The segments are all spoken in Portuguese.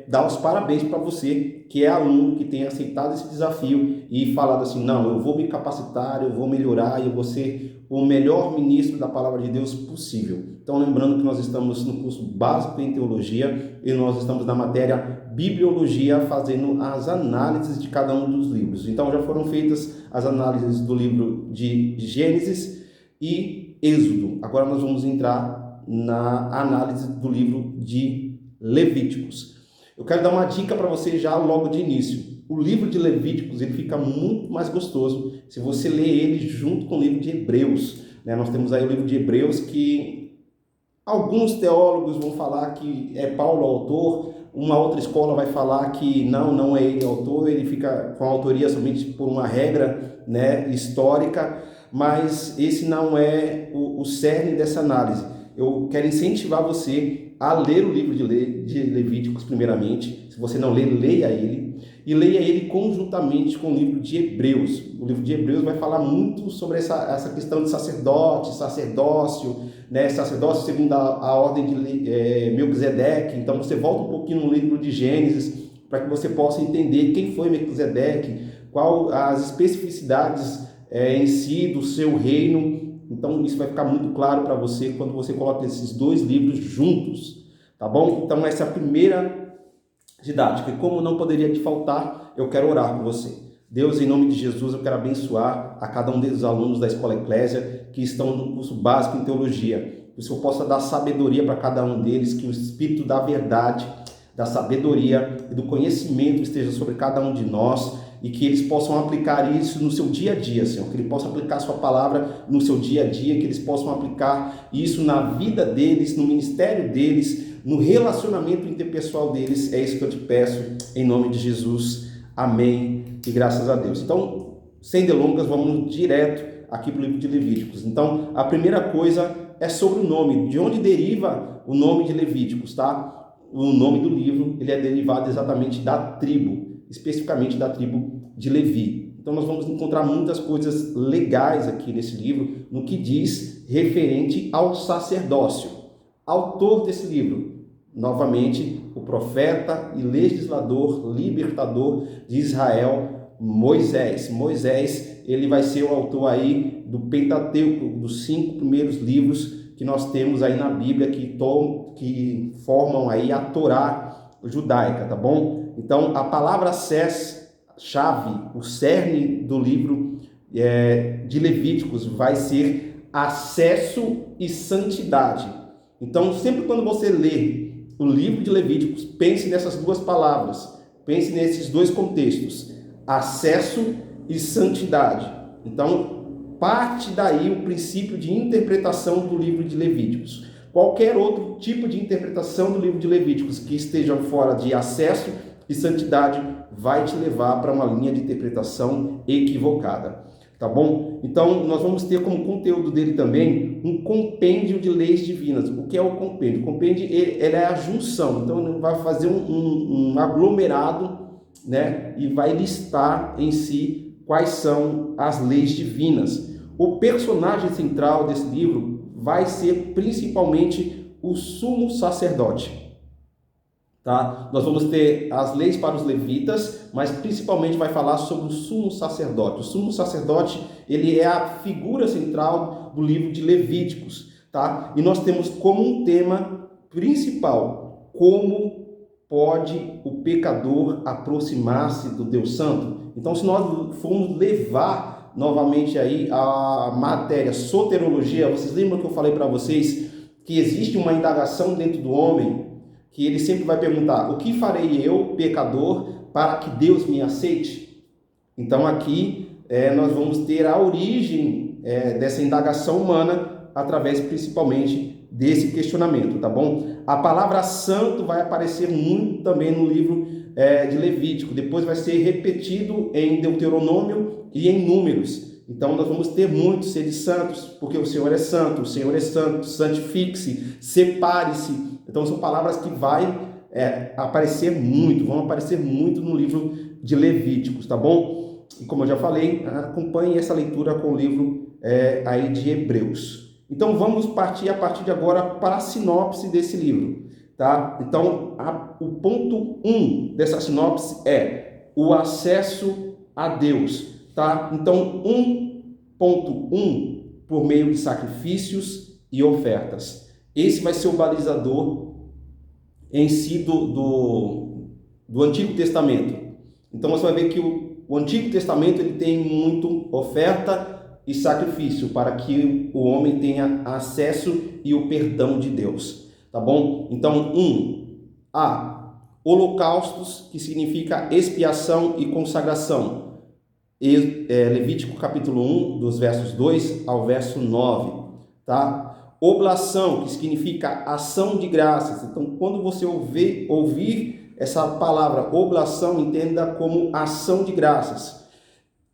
dar os parabéns para você que é aluno, que tem aceitado esse desafio e falado assim, não, eu vou me capacitar, eu vou melhorar, eu vou ser o melhor ministro da palavra de Deus possível. Então, lembrando que nós estamos no curso básico em teologia e nós estamos na matéria bibliologia, fazendo as análises de cada um dos livros. Então, já foram feitas as análises do livro de Gênesis e Êxodo. Agora nós vamos entrar na análise do livro de Levíticos. Eu quero dar uma dica para você já logo de início. O livro de Levíticos ele fica muito mais gostoso se você ler ele junto com o livro de Hebreus. Nós temos aí o livro de Hebreus que alguns teólogos vão falar que é Paulo o autor, uma outra escola vai falar que não é ele o autor, ele fica com a autoria somente por uma regra histórica, mas esse não é o cerne dessa análise. Eu quero incentivar você a ler o livro de Levíticos primeiramente. Se você não lê, leia ele. E leia ele conjuntamente com o livro de Hebreus. O livro de Hebreus vai falar muito sobre essa questão de sacerdote, sacerdócio, sacerdócio segundo a ordem de Melquisedeque. Então você volta um pouquinho no livro de Gênesis para que você possa entender quem foi Melquisedeque, qual as especificidades em si do seu reino. Então isso vai ficar muito claro para você quando você coloca esses dois livros juntos, tá bom? Então essa é a primeira didática. E como não poderia te faltar, eu quero orar por você. Deus, em nome de Jesus, eu quero abençoar a cada um dos alunos da Escola Eclésia que estão no curso básico em teologia. Que o Senhor possa dar sabedoria para cada um deles, que o Espírito da verdade, da sabedoria e do conhecimento esteja sobre cada um de nós, e que eles possam aplicar isso no seu dia a dia, Senhor, que eles possam aplicar a sua palavra no seu dia a dia, que eles possam aplicar isso na vida deles, no ministério deles, no relacionamento interpessoal deles. É isso que eu te peço, em nome de Jesus. Amém e graças a Deus. Então, sem delongas, vamos direto aqui para o livro de Levíticos. Então, a primeira coisa é sobre o nome, de onde deriva o nome de Levíticos, tá? O nome do livro, ele é derivado exatamente da tribo, especificamente da tribo de Levi. Então nós vamos encontrar muitas coisas legais aqui nesse livro, no que diz referente ao sacerdócio. Autor desse livro, novamente, o profeta e legislador, libertador de Israel, Moisés. Moisés, ele vai ser o autor aí do Pentateuco, dos 5 primeiros livros que nós temos aí na Bíblia, que formam aí a Torá judaica, tá bom? Então, a palavra chave, o cerne do livro de Levíticos vai ser acesso e santidade. Então, sempre quando você lê o livro de Levíticos, pense nessas duas palavras, pense nesses dois contextos, acesso e santidade. Então, parte daí o princípio de interpretação do livro de Levíticos. Qualquer outro tipo de interpretação do livro de Levíticos que esteja fora de acesso e santidade vai te levar para uma linha de interpretação equivocada, tá bom? Então, nós vamos ter como conteúdo dele também um compêndio de leis divinas. O que é o compêndio? O compêndio ele é a junção, então ele vai fazer um aglomerado, e vai listar em si quais são as leis divinas. O personagem central desse livro vai ser principalmente o sumo sacerdote. Tá? Nós vamos ter as leis para os levitas, mas principalmente vai falar sobre o sumo sacerdote. O sumo sacerdote, ele é a figura central do livro de Levíticos, tá? E nós temos como um tema principal, como pode o pecador aproximar-se do Deus Santo? Então, se nós formos levar novamente aí a matéria soterologia, vocês lembram que eu falei para vocês que existe uma indagação dentro do homem, que ele sempre vai perguntar: o que farei eu, pecador, para que Deus me aceite? Então aqui nós vamos ter a origem dessa indagação humana através principalmente desse questionamento, tá bom? A palavra santo vai aparecer muito também no livro de Levítico, depois vai ser repetido em Deuteronômio e em Números. Então nós vamos ter muitos seres santos, porque o Senhor é santo, santifique-se, separe-se. Então são palavras que vão aparecer muito no livro de Levíticos, tá bom? E como eu já falei, acompanhe essa leitura com o livro aí de Hebreus. Então vamos partir a partir de agora para a sinopse desse livro. tá? Então, o ponto 1 dessa sinopse é o acesso a Deus, tá? Então, 1.1, por meio de sacrifícios e ofertas. Esse vai ser o balizador em si do Antigo Testamento. Então, você vai ver que o Antigo Testamento ele tem muito oferta e sacrifício para que o homem tenha acesso e o perdão de Deus, tá bom? Então, holocaustos, que significa expiação e consagração. Levítico capítulo 1, dos versos 2 ao verso 9, tá? Oblação, que significa ação de graças. Então, quando você ouvir essa palavra oblação, entenda como ação de graças.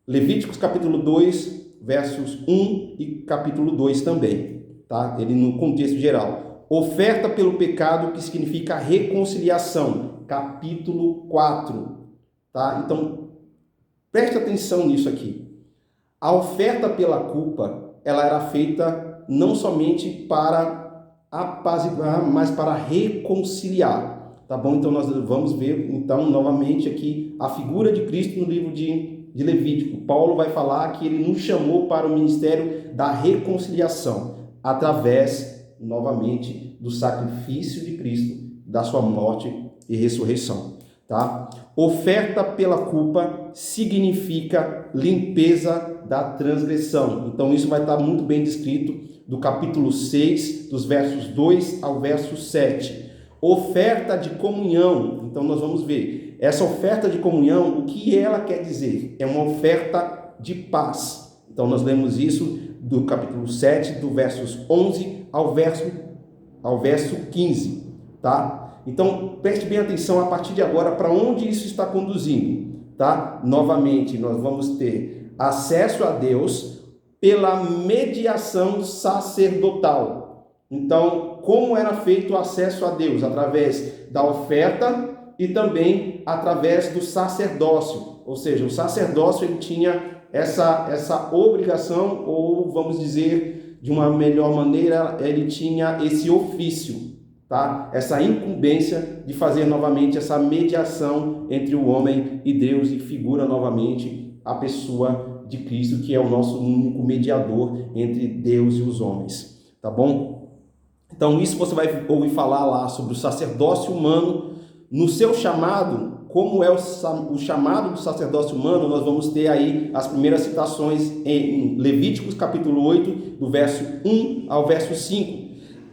Levíticos capítulo 2, versos 1 e capítulo 2 também, tá? Ele no contexto geral. Oferta pelo pecado, que significa reconciliação, capítulo 4, tá? Então, preste atenção nisso aqui. A oferta pela culpa, ela era feita não somente para apaziguar, mas para reconciliar, tá bom? Então, nós vamos ver, então, novamente aqui, a figura de Cristo no livro de Levítico. Paulo vai falar que ele nos chamou para o ministério da reconciliação, através, novamente, do sacrifício de Cristo, da sua morte e ressurreição, tá? Oferta pela culpa significa limpeza da transgressão. Então, isso vai estar muito bem descrito do capítulo 6, dos versos 2 ao verso 7. Oferta de comunhão. Então, nós vamos ver. Essa oferta de comunhão, o que ela quer dizer? É uma oferta de paz. Então, nós lemos isso do capítulo 7, do versos 11 ao verso 15, tá? Então, preste bem atenção a partir de agora para onde isso está conduzindo, tá? Novamente, nós vamos ter acesso a Deus pela mediação sacerdotal. Então, como era feito o acesso a Deus? Através da oferta e também através do sacerdócio. Ou seja, o sacerdócio ele tinha essa obrigação, ou vamos dizer de uma melhor maneira, ele tinha esse ofício, tá? Essa incumbência de fazer novamente essa mediação entre o homem e Deus, e figura novamente a pessoa de Cristo, que é o nosso único mediador entre Deus e os homens, tá bom? Então, isso você vai ouvir falar lá sobre o sacerdócio humano. No seu chamado, como é o chamado do sacerdócio humano, nós vamos ter aí as primeiras citações em Levíticos capítulo 8, do verso 1 ao verso 5.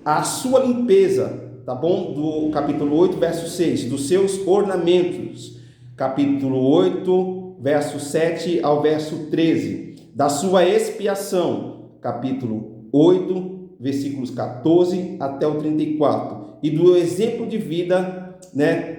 A sua limpeza, tá bom? Do capítulo 8, verso 6, dos seus ornamentos, capítulo 8, verso 7 ao verso 13. Da sua expiação, capítulo 8, versículos 14 até o 34. E do exemplo de vida,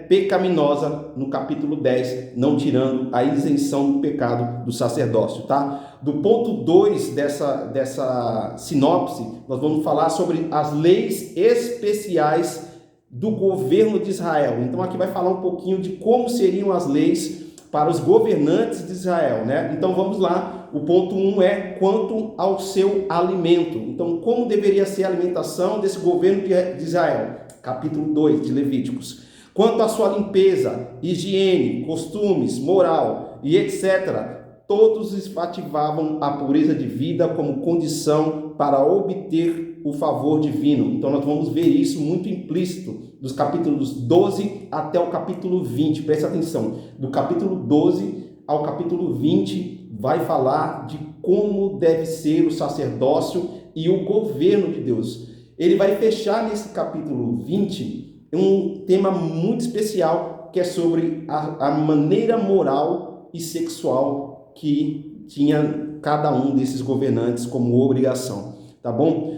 pecaminosa, no capítulo 10, não tirando a isenção do pecado do sacerdócio, tá? Do ponto 2 dessa sinopse, nós vamos falar sobre as leis especiais do governo de Israel. Então, aqui vai falar um pouquinho de como seriam as leis para os governantes de Israel, né? Então, vamos lá. O ponto 1 é quanto ao seu alimento. Então, como deveria ser a alimentação desse governo de Israel? Capítulo 2 de Levíticos. Quanto à sua limpeza, higiene, costumes, moral e etc., todos enfativavam a pureza de vida como condição para obter o favor divino. Então, nós vamos ver isso muito implícito dos capítulos 12 até o capítulo 20. Preste atenção. Do capítulo 12 ao capítulo 20 vai falar de como deve ser o sacerdócio e o governo de Deus. Ele vai fechar nesse capítulo 20 um tema muito especial, que é sobre a maneira moral e sexual que tinha cada um desses governantes como obrigação, tá bom?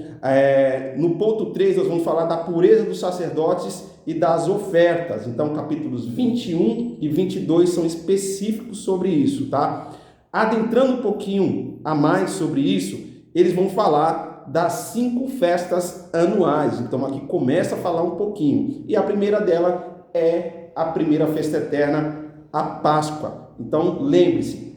No ponto 3, nós vamos falar da pureza dos sacerdotes e das ofertas. Então, capítulos 21 e 22 são específicos sobre isso, tá? Adentrando um pouquinho a mais sobre isso, eles vão falar das 5 festas anuais. Então, aqui começa a falar um pouquinho. E a primeira dela é a primeira festa eterna, a Páscoa. Então, lembre-se,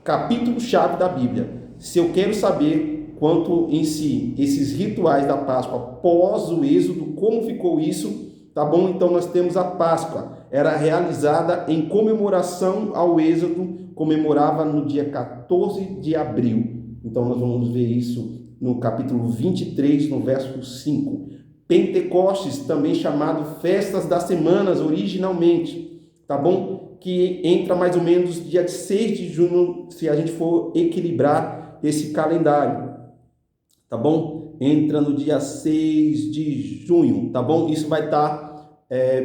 capítulo-chave da Bíblia. Se eu quero saber quanto em si esses rituais da Páscoa após o Êxodo, como ficou isso, tá bom? Então nós temos a Páscoa, era realizada em comemoração ao Êxodo, comemorava no dia 14 de abril. Então nós vamos ver isso no capítulo 23, no verso 5. Pentecostes, também chamado Festas das Semanas originalmente, tá bom? Que entra mais ou menos dia 6 de junho, se a gente for equilibrar esse calendário, tá bom? Entra no dia 6 de junho, tá bom? Isso vai estar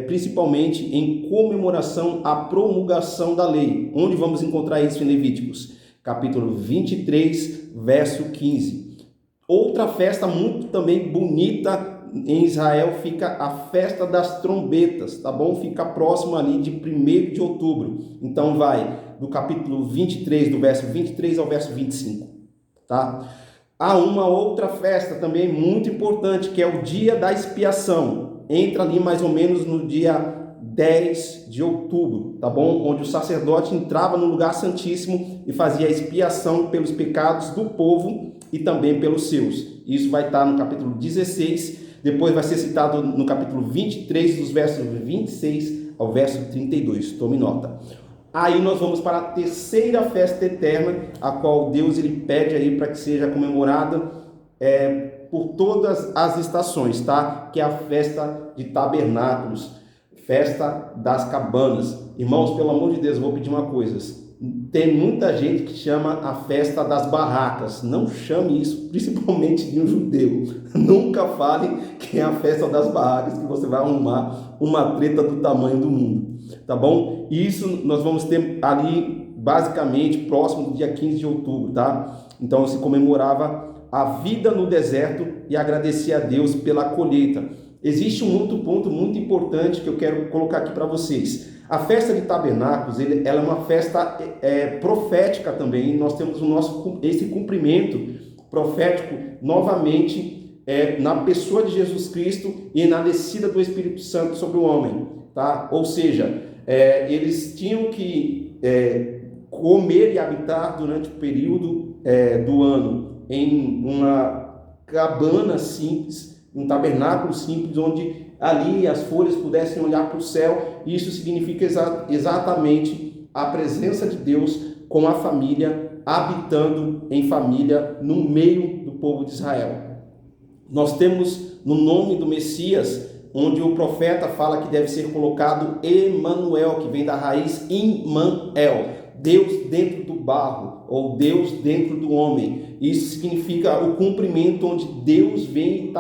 principalmente em comemoração à promulgação da lei. Onde vamos encontrar isso em Levíticos? Capítulo 23, verso 15. Outra festa muito também bonita em Israel fica a festa das trombetas, tá bom? Fica próximo ali de 1º de outubro. Então vai do capítulo 23, do verso 23 ao verso 25, tá? Há uma outra festa também muito importante, que é o dia da expiação. Entra ali mais ou menos no dia 10 de outubro, tá bom? Onde o sacerdote entrava no lugar santíssimo e fazia a expiação pelos pecados do povo e também pelos seus. Isso vai estar no capítulo 16, depois vai ser citado no capítulo 23, dos versos 26 ao verso 32. Tome nota. Aí nós vamos para a terceira festa eterna, a qual Deus ele pede aí para que seja comemorada por todas as estações, tá? Que é a festa de tabernáculos, festa das cabanas. Irmãos, pelo amor de Deus, eu vou pedir uma coisa. Tem muita gente que chama a festa das barracas. Não chame isso, principalmente de um judeu. Nunca fale que é a festa das barracas, que você vai arrumar uma treta do tamanho do mundo, tá bom? Isso nós vamos ter ali, basicamente, próximo do dia 15 de outubro, tá? Então se comemorava a vida no deserto e agradecia a Deus pela colheita. Existe um outro ponto muito importante que eu quero colocar aqui para vocês. A festa de tabernáculos, ela é uma festa profética também. Nós temos esse cumprimento profético novamente na pessoa de Jesus Cristo e na descida do Espírito Santo sobre o homem, tá? Ou seja, eles tinham que comer e habitar durante o período do ano em uma cabana simples, um tabernáculo simples, onde ali as folhas pudessem olhar para o céu. Isso significa exatamente a presença de Deus com a família, habitando em família no meio do povo de Israel. Nós temos no nome do Messias, onde o profeta fala que deve ser colocado Emanuel, que vem da raiz Immanuel, Deus dentro do barro, ou Deus dentro do homem. Isso significa o cumprimento onde Deus vem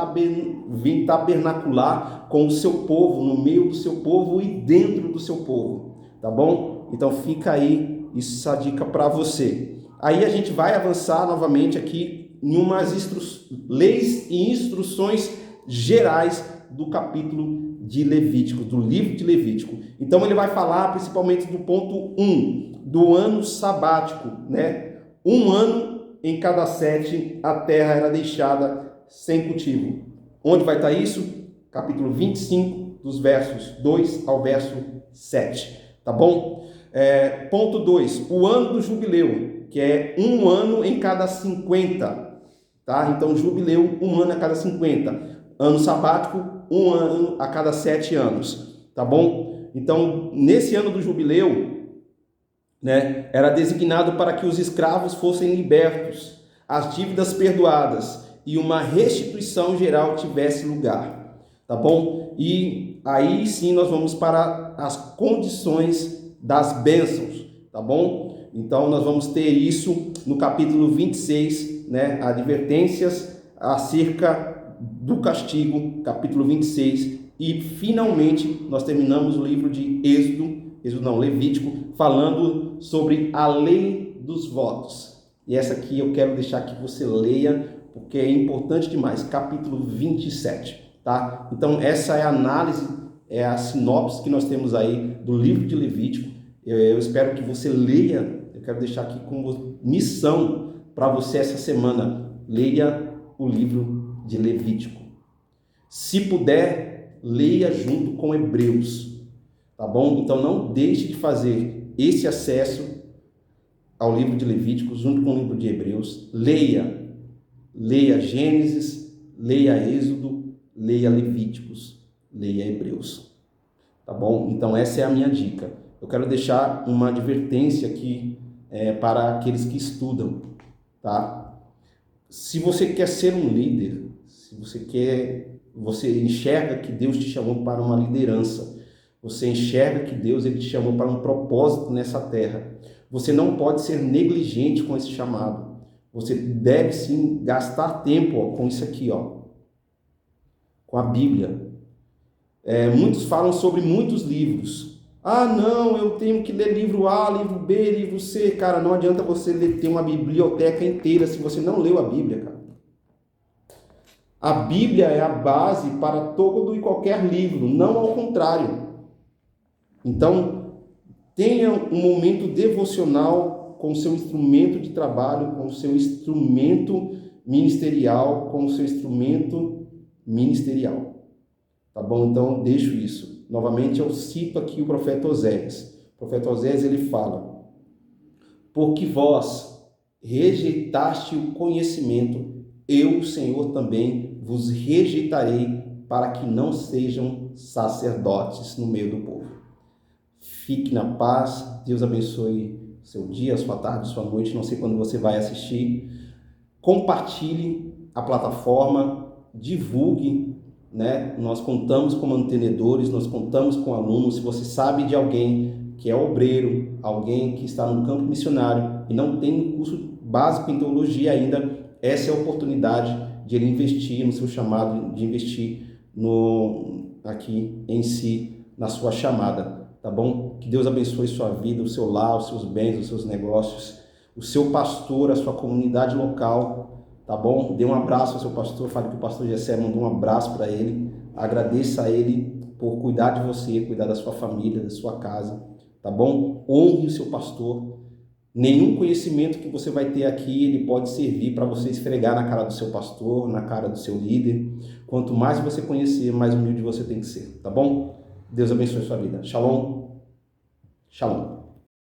tabernacular com o seu povo, no meio do seu povo e dentro do seu povo, tá bom? Então fica aí essa dica para você. Aí a gente vai avançar novamente aqui em umas leis e instruções gerais do capítulo de Levítico, do livro de Levítico. Então ele vai falar principalmente do ponto 1, do ano sabático, né? Um ano em cada 7 a terra era deixada sem cultivo. Onde vai estar isso? Capítulo 25, dos versos 2 ao verso 7, tá bom? Ponto 2, o ano do jubileu, que é um ano em cada 50, tá? Então jubileu, um ano a cada 50. Ano sabático, um ano a cada 7 anos, tá bom? Então, nesse ano do jubileu, né, era designado para que os escravos fossem libertos, as dívidas perdoadas e uma restituição geral tivesse lugar, tá bom? E aí sim nós vamos para as condições das bênçãos, tá bom? Então nós vamos ter isso no capítulo 26, né, advertências acerca do castigo, capítulo 26, e finalmente nós terminamos o livro de Levítico, falando sobre a lei dos votos. E essa aqui eu quero deixar que você leia, porque é importante demais, capítulo 27, tá? Então essa é a análise, é a sinopse que nós temos aí do livro de Levítico. Eu espero que você leia. Eu quero deixar aqui como missão para você essa semana: leia o livro de Levítico. Se puder, leia junto com Hebreus, tá bom? Então não deixe de fazer esse acesso ao livro de Levítico junto com o livro de Hebreus. Leia Gênesis, leia Êxodo, leia Levíticos. leia Hebreus. Tá bom? Então essa é a minha dica. Eu quero deixar uma advertência aqui para aqueles que estudam, tá? Se você quer ser um líder, se você enxerga que Deus te chamou para uma liderança, você enxerga que Deus ele te chamou para um propósito nessa terra, você não pode ser negligente com esse chamado. Você deve sim gastar tempo com isso aqui, com a Bíblia. Muitos falam sobre muitos livros. Ah, não, eu tenho que ler livro A, livro B, livro C. Cara, não adianta você ter uma biblioteca inteira se você não leu a Bíblia, cara. A Bíblia é a base para todo e qualquer livro, não ao contrário. Então, tenha um momento devocional com o seu instrumento de trabalho, com o seu instrumento ministerial, Tá bom? Então, deixo isso. Novamente, eu cito aqui o profeta Oséias. O profeta Oséias, ele fala: porque vós rejeitaste o conhecimento, eu, Senhor, também vos rejeitarei, para que não sejam sacerdotes no meio do povo. Fique na paz, Deus abençoe seu dia, sua tarde, sua noite, não sei quando você vai assistir. Compartilhe a plataforma, divulgue, né? Nós contamos com mantenedores, nós contamos com alunos. Se você sabe de alguém que é obreiro, alguém que está no campo missionário e não tem um curso básico em teologia ainda, essa é a oportunidade de ele investir no seu chamado, de investir aqui em si, na sua chamada, tá bom? Que Deus abençoe sua vida, o seu lar, os seus bens, os seus negócios, o seu pastor, a sua comunidade local, tá bom? Dê um abraço ao seu pastor, fale que o pastor Gessé mandou um abraço para ele, agradeça a ele por cuidar de você, cuidar da sua família, da sua casa, tá bom? Honre o seu pastor. Nenhum conhecimento que você vai ter aqui, ele pode servir para você esfregar na cara do seu pastor, na cara do seu líder. Quanto mais você conhecer, mais humilde você tem que ser, tá bom? Deus abençoe a sua vida. Shalom. Shalom.